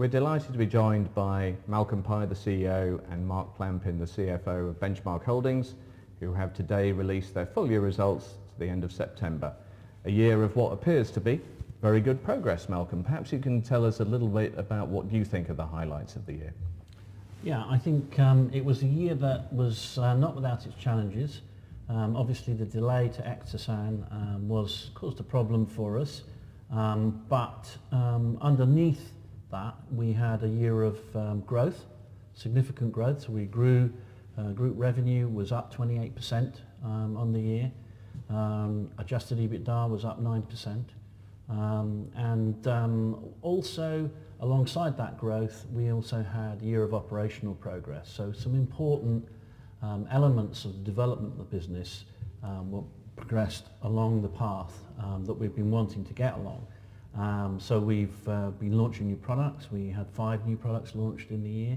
We're delighted to be joined by Malcolm Pye, the CEO, and Mark Plampin, the CFO of Benchmark Holdings, who have today released their full year results to the end of September. A year of what appears to be very good progress, Malcolm. Perhaps you can tell us a little bit about what you think are the highlights of the year. Yeah, I think it was a year that was not without its challenges. Obviously the delay to Ectosan caused a problem for us, but underneath that we had a year of growth, significant growth. So we grew, group revenue was up 28% on the year, adjusted EBITDA was up 9%, and also alongside that growth we also had a year of operational progress. So some important elements of the development of the business were progressed along the path that we've been wanting to get along. So we've been launching new products. We had 5 new products launched in the year.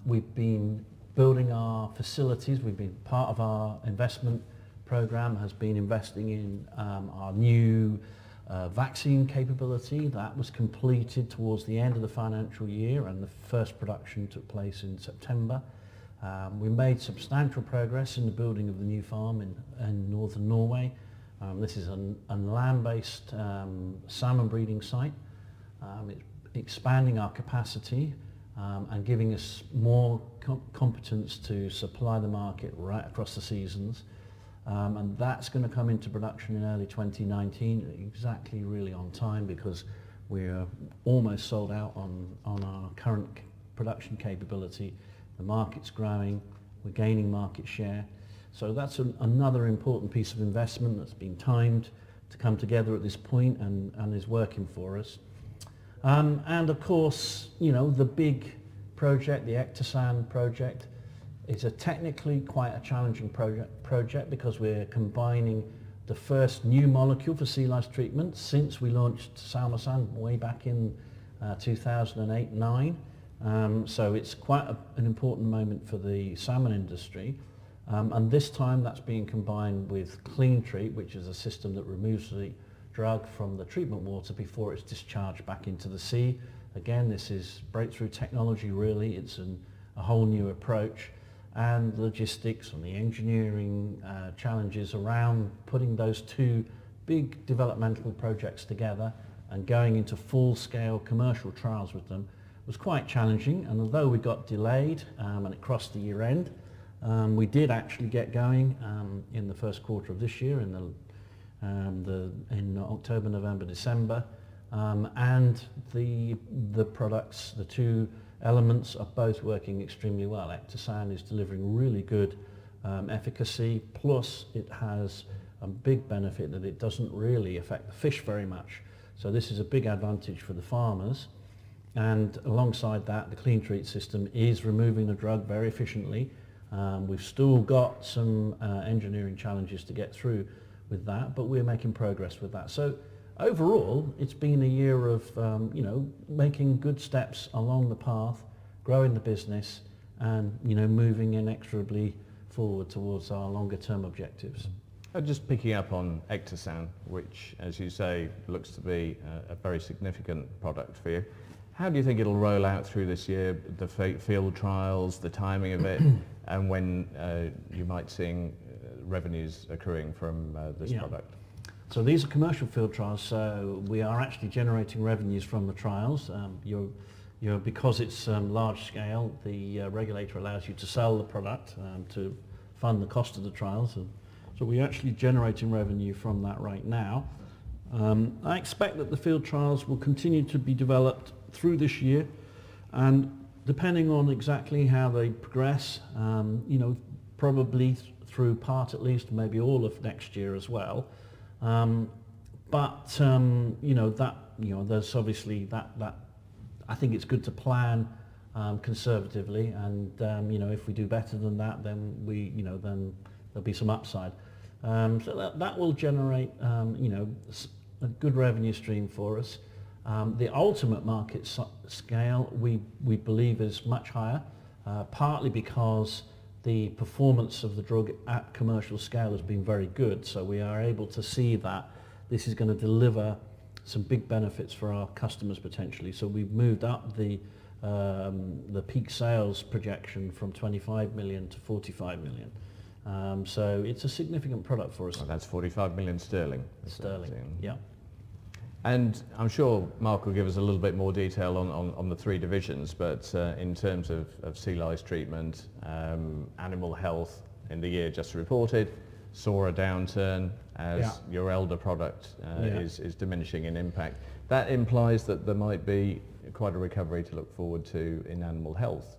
We've been building our facilities. We've been part of our investment program has been investing in our new vaccine capability. That was completed towards the end of the financial year, and the first production took place in September. We made substantial progress in the building of the new farm in northern Norway. This is a land-based salmon breeding site. It's expanding our capacity and giving us more competence to supply the market right across the seasons. And that's going to come into production in early 2019, exactly really on time, because we're almost sold out on our current production capability. The market's growing, we're gaining market share. So that's another important piece of investment that's been timed to come together at this point and is working for us. And of course, you know, the big project, the Ectosan project, is a technically quite a challenging project because we're combining the first new molecule for sea lice treatment since we launched Salmosan way back in 2008-9. So it's quite an important moment for the salmon industry. And this time that's being combined with Clean Treat, which is a system that removes the drug from the treatment water before it's discharged back into the sea. Again, this is breakthrough technology really. It's a whole new approach, and logistics and the engineering challenges around putting those two big developmental projects together and going into full-scale commercial trials with them was quite challenging. And although we got delayed and it crossed the year end, we did actually get going in the first quarter of this year, in October, November, December, and the products, the two elements, are both working extremely well. Ectosan is delivering really good efficacy, plus it has a big benefit that it doesn't really affect the fish very much. So this is a big advantage for the farmers. And alongside that, the Clean Treat system is removing the drug very efficiently. We've still got some engineering challenges to get through with that, but we're making progress with that. So overall, it's been a year of making good steps along the path, growing the business, and moving inexorably forward towards our longer term objectives. Just picking up on Ectosan, which, as you say, looks to be a very significant product for you. How do you think it'll roll out through this year, the field trials, the timing of it, and when you might see revenues accruing from this product? So these are commercial field trials, so we are actually generating revenues from the trials. Because it's large scale, the regulator allows you to sell the product to fund the cost of the trials. So we're actually generating revenue from that right now. I expect that the field trials will continue to be developed through this year, and depending on exactly how they progress, probably through part at least, maybe all of next year as well. There's obviously that I think it's good to plan conservatively, and if we do better than that, then then there'll be some upside. So that will generate a good revenue stream for us. The ultimate market scale we believe is much higher, partly because the performance of the drug at commercial scale has been very good, so we are able to see that this is going to deliver some big benefits for our customers potentially. So we've moved up the peak sales projection from 25 million to 45 million. So it's a significant product for us. Well, that's 45 million sterling. Sterling, yeah. And I'm sure Mark will give us a little bit more detail on the three divisions, but in terms of sea lice treatment, animal health in the year just reported, saw a downturn as your elder product is diminishing in impact. That implies that there might be quite a recovery to look forward to in animal health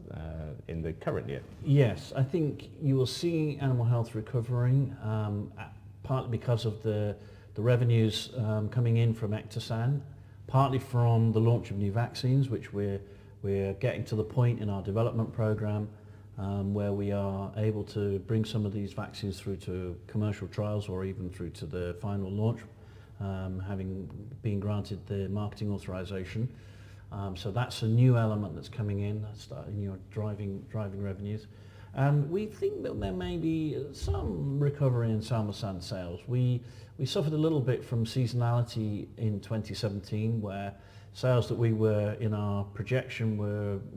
in the current year. Yes, I think you will see animal health recovering, partly because of the revenues coming in from Ectosan, partly from the launch of new vaccines, which we're getting to the point in our development program where we are able to bring some of these vaccines through to commercial trials or even through to the final launch, having been granted the marketing authorization. So that's a new element that's coming in, that's driving revenues. We think that there may be some recovery in Salmosan sales. We suffered a little bit from seasonality in 2017, where sales that we were in our projection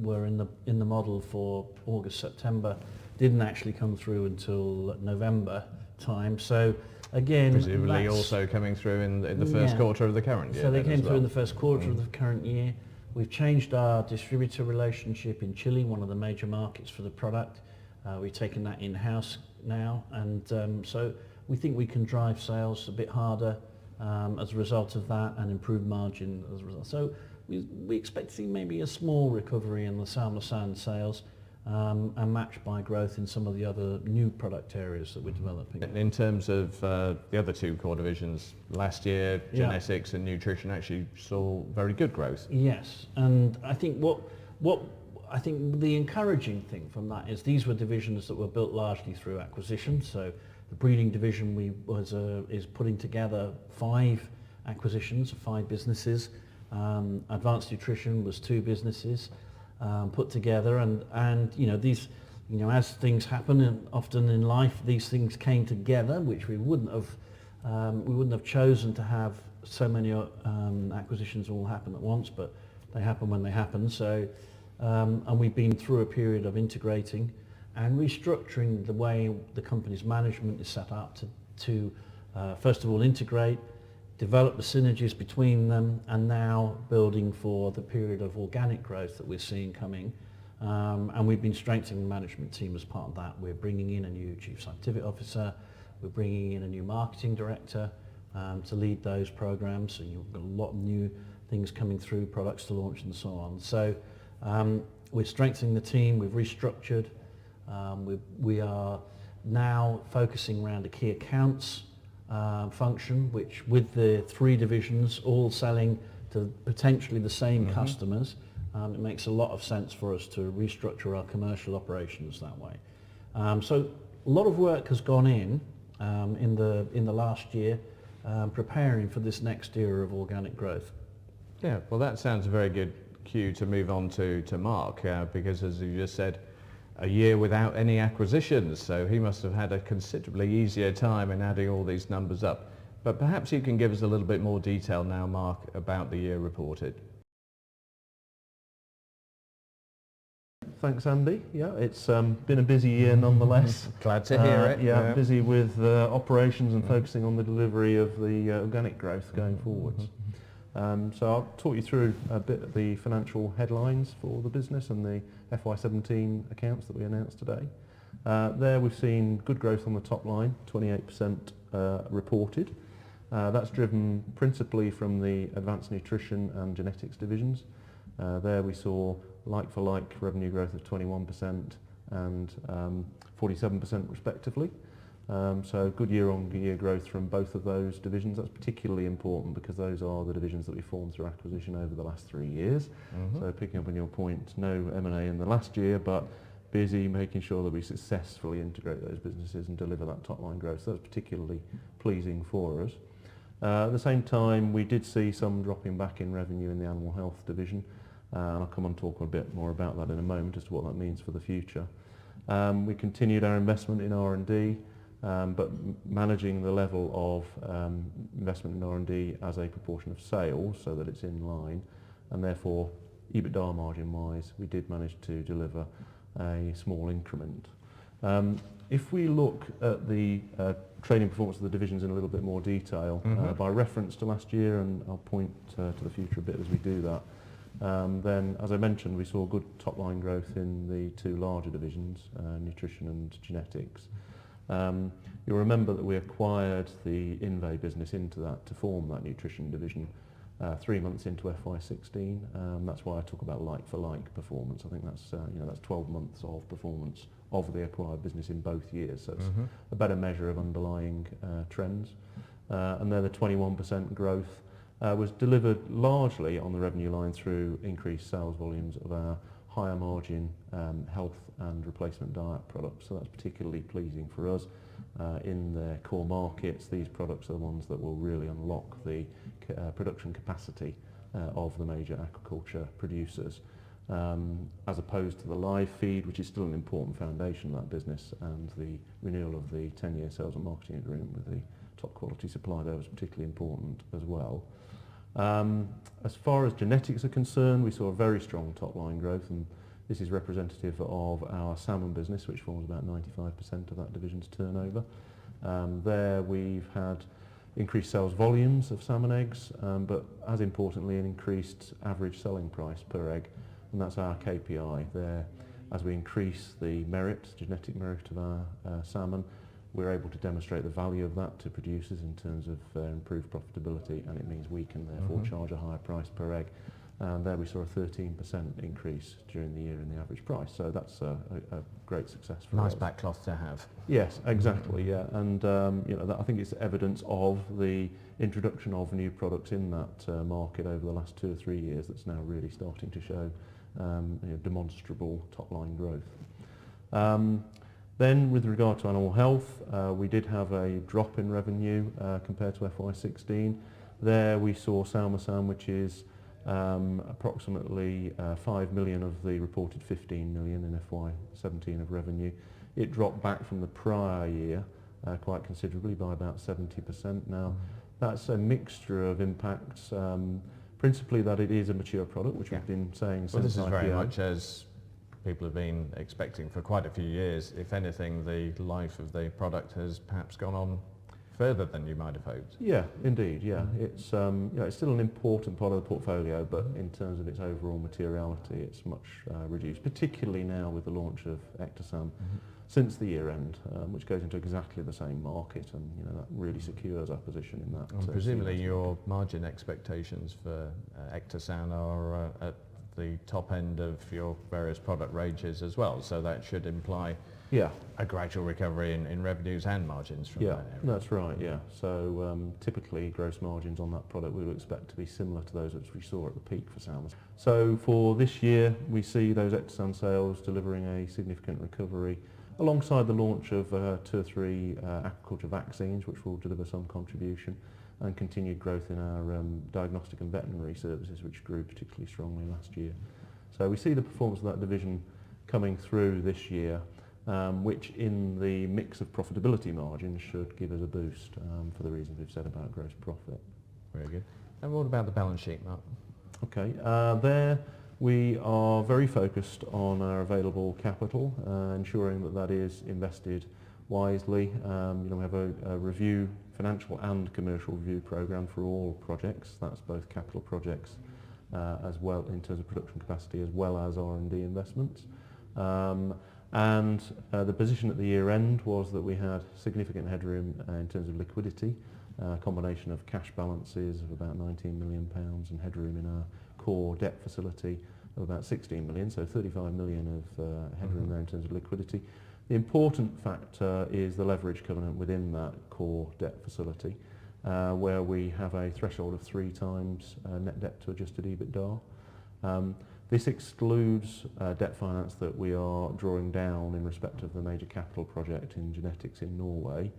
were in the model for August, September, didn't actually come through until November time. So again, presumably also coming through in the first quarter of the current year. So they came through in the first quarter of the current year. We've changed our distributor relationship in Chile, one of the major markets for the product. We've taken that in-house now, and so we think we can drive sales a bit harder as a result of that, and improve margin as a result. So we expect to see maybe a small recovery in the Salmosan sales, and matched by growth in some of the other new product areas that we're developing. In terms of the other two core divisions, last year genetics and nutrition actually saw very good growth. Yes, and I think I think the encouraging thing from that is these were divisions that were built largely through acquisition. So the breeding division is putting together 5 acquisitions of 5 businesses. Advanced nutrition was 2 businesses put together, and these, as things happen, and often in life these things came together, which we wouldn't have chosen to have so many acquisitions all happen at once, but they happen when they happen. So and we've been through a period of integrating and restructuring the way the company's management is set up to first of all integrate, develop the synergies between them, and now building for the period of organic growth that we're seeing coming. And we've been strengthening the management team as part of that. We're bringing in a new chief scientific officer, we're bringing in a new marketing director to lead those programs. So you've got a lot of new things coming through, products to launch and so on. So we're strengthening the team, we've restructured, we are now focusing around a key accounts function, which with the 3 divisions all selling to potentially the same customers, it makes a lot of sense for us to restructure our commercial operations that way. So a lot of work has gone in the last year preparing for this next era of organic growth. Yeah, well that sounds a very good cue to move on to Mark, because as you just said, a year without any acquisitions, so he must have had a considerably easier time in adding all these numbers up. But perhaps you can give us a little bit more detail now, Mark, about the year reported. Thanks, Andy. Yeah, it's been a busy year nonetheless. Glad to hear it. Yeah, busy with operations and focusing on the delivery of the organic growth going forwards. So I'll talk you through a bit of the financial headlines for the business and the FY17 accounts that we announced today. There we've seen good growth on the top line, 28% reported. That's driven principally from the advanced nutrition and genetics divisions. There we saw like-for-like revenue growth of 21% and 47% respectively. So good year-on-year growth from both of those divisions. That's particularly important because those are the divisions that we formed through acquisition over the last 3 years. So picking up on your point, no M&A in the last year, but busy making sure that we successfully integrate those businesses and deliver that top line growth. So that's particularly pleasing for us. At the same time, we did see some dropping back in revenue in the animal health division, and I'll come on and talk a bit more about that in a moment as to what that means for the future. We continued our investment in R&D. but managing the level of investment in R&D as a proportion of sales so that it's in line, and therefore EBITDA margin wise we did manage to deliver a small increment. If we look at the trading performance of the divisions in a little bit more detail, by reference to last year, and I'll point to the future a bit as we do that, then as I mentioned we saw good top line growth in the two larger divisions, nutrition and genetics. You'll remember that we acquired the Inve business into that to form that nutrition division 3 months into FY16. That's why I talk about like-for-like performance. I think that's that's 12 months of performance of the acquired business in both years. So it's a better measure of underlying trends. And then the 21% growth was delivered largely on the revenue line through increased sales volumes of our higher margin health and replacement diet products. So that's particularly pleasing for us. In their core markets, these products are the ones that will really unlock the production capacity of the major aquaculture producers, as opposed to the live feed, which is still an important foundation of that business, and the renewal of the 10-year sales and marketing agreement with the top quality supplier there was particularly important as well. As far as genetics are concerned, we saw a very strong top line growth, and this is representative of our salmon business, which forms about 95% of that division's turnover. There we've had increased sales volumes of salmon eggs, but as importantly an increased average selling price per egg, and that's our KPI there. As we increase the merit, genetic merit of our salmon, we're able to demonstrate the value of that to producers in terms of improved profitability, and it means we can therefore charge a higher price per egg. And there we saw a 13% increase during the year in the average price, so that's a great success for us. Nice backcloth to have. Yes, exactly, yeah, and that, I think it's evidence of the introduction of new products in that market over the last 2 or 3 years that's now really starting to show demonstrable top-line growth. Then with regard to animal health, we did have a drop in revenue compared to FY16. There we saw Salmosan, which is approximately 5 million of the reported 15 million in FY17 of revenue. It dropped back from the prior year quite considerably by about 70%. Now that's a mixture of impacts, principally that it is a mature product, which we've been saying since Well, this is IPO. very much as people have been expecting for quite a few years. If anything, the life of the product has perhaps gone on further than you might have hoped. Yeah, indeed, yeah. It's it's still an important part of the portfolio, but in terms of its overall materiality, it's much reduced, particularly now with the launch of Ectosam since the year end, which goes into exactly the same market, and that really secures our position in that. And presumably your margin expectations for Ectosam are at the top end of your various product ranges as well, so that should imply a gradual recovery in revenues and margins from that area. That's right, yeah. So typically gross margins on that product we would expect to be similar to those which we saw at the peak for salmon. So for this year we see those Ectosan sales delivering a significant recovery alongside the launch of 2 or 3 aquaculture vaccines, which will deliver some contribution, and continued growth in our diagnostic and veterinary services, which grew particularly strongly last year. So we see the performance of that division coming through this year, which in the mix of profitability margins should give us a boost for the reasons we've said about gross profit. Very good. And what about the balance sheet, Mark? Okay, there we are very focused on our available capital, ensuring that that is invested wisely. We have a review, financial and commercial review program for all projects. That's both capital projects as well in terms of production capacity as well as R&D investments. And the position at the year end was that we had significant headroom in terms of liquidity, a combination of cash balances of about £19 million and headroom in our core debt facility of about 16 million, so 35 million of headroom there in terms of liquidity. The important factor is the leverage covenant within that core debt facility, where we have a threshold of 3 times net debt to adjusted EBITDA. This excludes debt finance that we are drawing down in respect of the major capital project in genetics in Norway.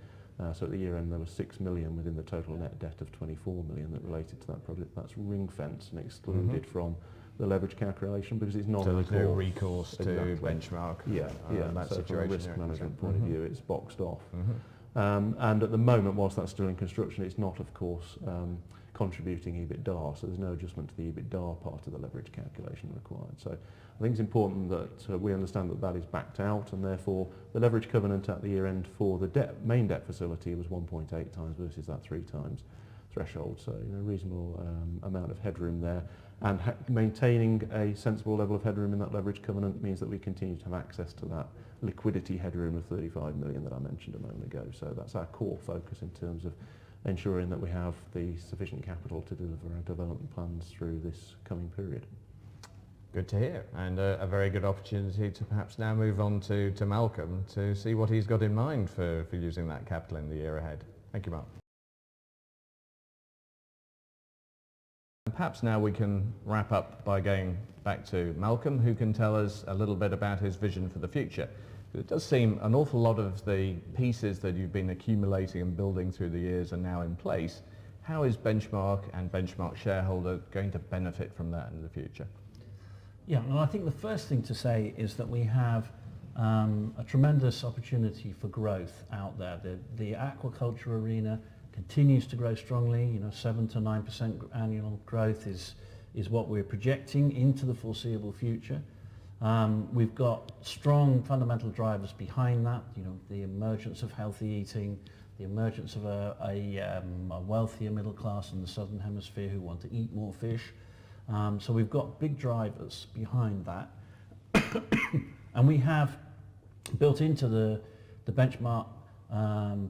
So at the year end there was 6 million within the total net debt of 24 million that related to that project. That's ring fenced and excluded from the leverage calculation because it's not. So there's no recourse to benchmark. Yeah, that so situation. from a risk management point of view, it's boxed off. And at the moment, whilst that's still in construction, it's not, of course, contributing EBITDA, so there's no adjustment to the EBITDA part of the leverage calculation required. So I think it's important that we understand that that is backed out, and therefore the leverage covenant at the year end for the main debt facility was 1.8 times versus that 3 times threshold. So reasonable amount of headroom there, and maintaining a sensible level of headroom in that leverage covenant means that we continue to have access to that liquidity headroom of 35 million that I mentioned a moment ago. So that's our core focus in terms of ensuring that we have the sufficient capital to deliver our development plans through this coming period. Good to hear, and a very good opportunity to perhaps now move on to Malcolm to see what he's got in mind for using that capital in the year ahead. Thank you, Mark. And perhaps now we can wrap up by going back to Malcolm, who can tell us a little bit about his vision for the future. It does seem an awful lot of the pieces that you've been accumulating and building through the years are now in place. How is Benchmark and Benchmark shareholder going to benefit from that in the future? Yeah, and I think the first thing to say is that we have a tremendous opportunity for growth out there. The aquaculture arena continues to grow strongly. 7 to 9% annual growth is what we're projecting into the foreseeable future. We've got strong fundamental drivers behind that. The emergence of healthy eating, the emergence of a wealthier middle class in the southern hemisphere who want to eat more fish. So we've got big drivers behind that. And we have built into the Benchmark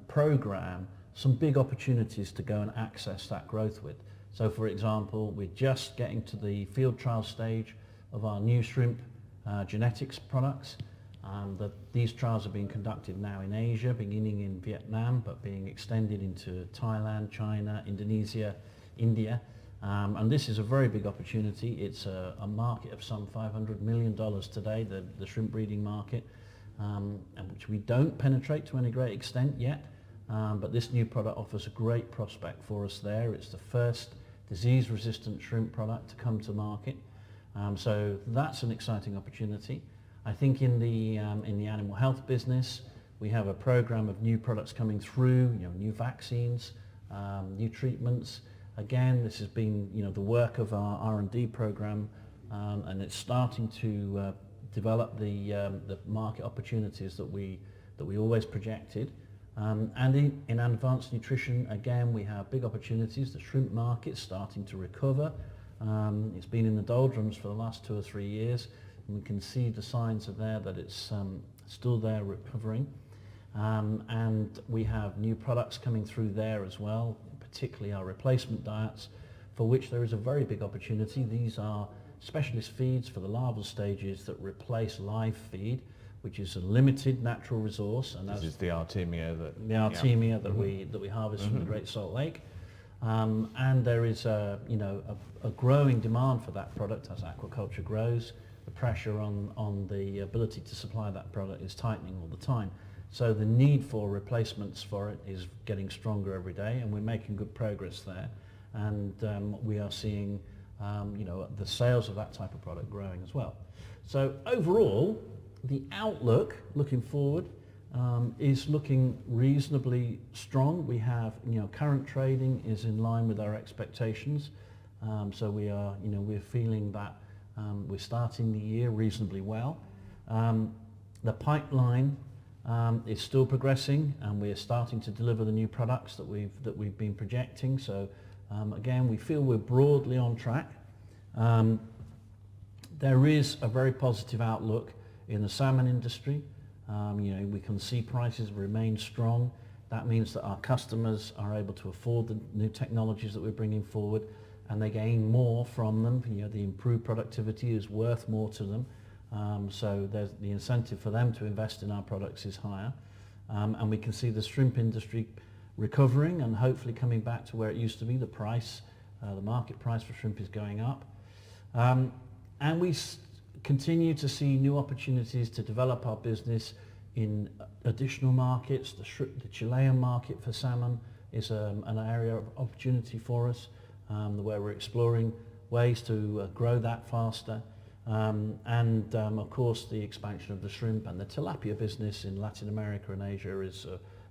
program some big opportunities to go and access that growth with. So for example, we're just getting to the field trial stage of our new shrimp genetics products. These trials are being conducted now in Asia, beginning in Vietnam, but being extended into Thailand, China, Indonesia, India. And this is a very big opportunity. It's a market of some $500 million today, the shrimp breeding market, and which we don't penetrate to any great extent yet. But this new product offers a great prospect for us there. It's the first disease-resistant shrimp product to come to market. So that's an exciting opportunity. I think in the animal health business, we have a program of new products coming through, new vaccines, new treatments. Again, this has been the work of our R&D program, and it's starting to develop the market opportunities that we always projected. And in advanced nutrition, again, we have big opportunities. The shrimp market's starting to recover. It's been in the doldrums for the last 2 or 3 years, and we can see the signs are there that it's still there recovering. And we have new products coming through there as well, particularly our replacement diets, for which there is a very big opportunity. These are specialist feeds for the larval stages that replace live feed, which is a limited natural resource. And this is the Artemia that we harvest from the Great Salt Lake. And there is a growing demand for that product as aquaculture grows. The pressure on the ability to supply that product is tightening all the time. So the need for replacements for it is getting stronger every day, and we're making good progress there. And we are seeing the sales of that type of product growing as well. So overall, the outlook looking forward is looking reasonably strong. We have, current trading is in line with our expectations. So we are, we're feeling that we're starting the year reasonably well. The pipeline is still progressing, and we're starting to deliver the new products that we've been projecting. So again, we feel we're broadly on track. There is a very positive outlook in the salmon industry. We can see prices remain strong. That means that our customers are able to afford the new technologies that we're bringing forward, and they gain more from them. The improved productivity is worth more to them. So there's the incentive for them to invest in our products is higher. And we can see the shrimp industry recovering and hopefully coming back to where it used to be. The market price for shrimp is going up. And we continue to see new opportunities to develop our business in additional markets. The Chilean market for salmon is an area of opportunity for us, where we're exploring ways to grow that faster. Of course, the expansion of the shrimp and the tilapia business in Latin America and Asia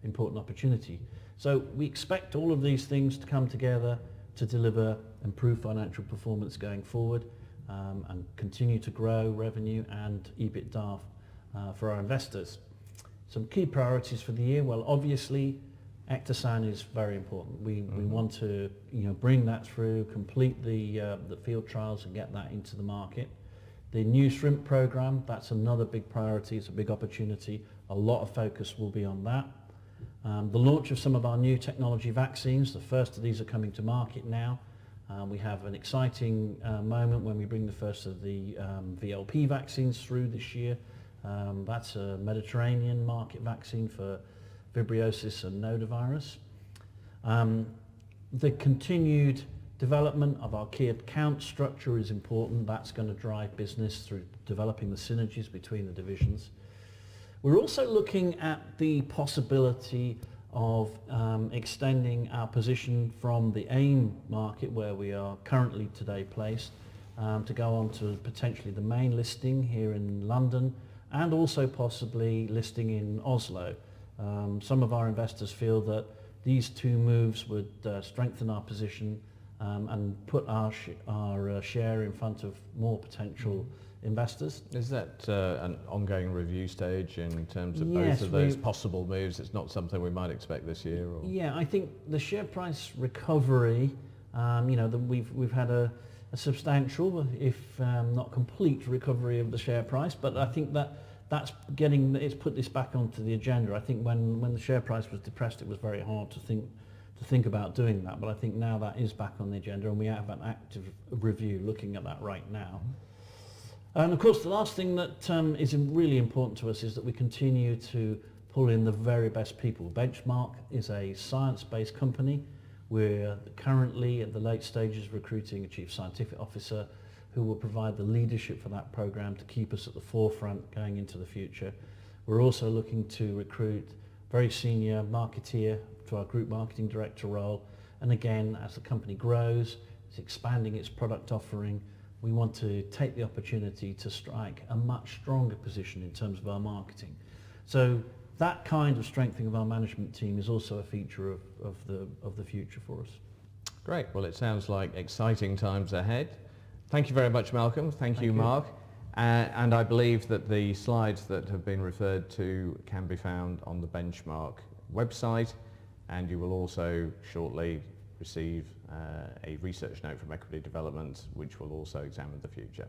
important opportunity. So we expect all of these things to come together to deliver improved financial performance going forward, and continue to grow revenue and EBITDA for our investors. Some key priorities for the year, well, obviously Ectosan is very important. We want to bring that through, complete the field trials and get that into the market. The new shrimp program, that's another big priority. It's a big opportunity. A lot of focus will be on that. The launch of some of our new technology vaccines, the first of these are coming to market now. We have an exciting moment when we bring the first of the VLP vaccines through this year. That's a Mediterranean market vaccine for vibriosis and nodovirus. The continued development of our key account structure is important. That's going to drive business through developing the synergies between the divisions. We're also looking at the possibility of extending our position from the AIM market, where we are currently today placed, to go on to potentially the main listing here in London, and also possibly listing in Oslo. Some of our investors feel that these two moves would strengthen our position and put our share in front of more potential investors. Is that an ongoing review stage in terms of Yes, both of those possible moves? It's not something we might expect this year? Or? Yeah, I think the share price recovery, we've had a substantial, if not complete, recovery of the share price, but I think it's put this back onto the agenda. I think when the share price was depressed, it was very hard to think about doing that, but I think now that is back on the agenda, and we have an active review looking at that right now. And of course, the last thing that is really important to us is that we continue to pull in the very best people. Benchmark is a science-based company. We're currently at the late stages recruiting a chief scientific officer who will provide the leadership for that program to keep us at the forefront going into the future. We're also looking to recruit a very senior marketeer to our group marketing director role. And again, as the company grows, it's expanding its product offering, we want to take the opportunity to strike a much stronger position in terms of our marketing. So that kind of strengthening of our management team is also a feature of the future for us. Great. Well, it sounds like exciting times ahead. Thank you very much, Malcolm. Thank you, Mark. And I believe that the slides that have been referred to can be found on the Benchmark website, and you will also shortly receive a research note from Equity Development, which will also examine the future.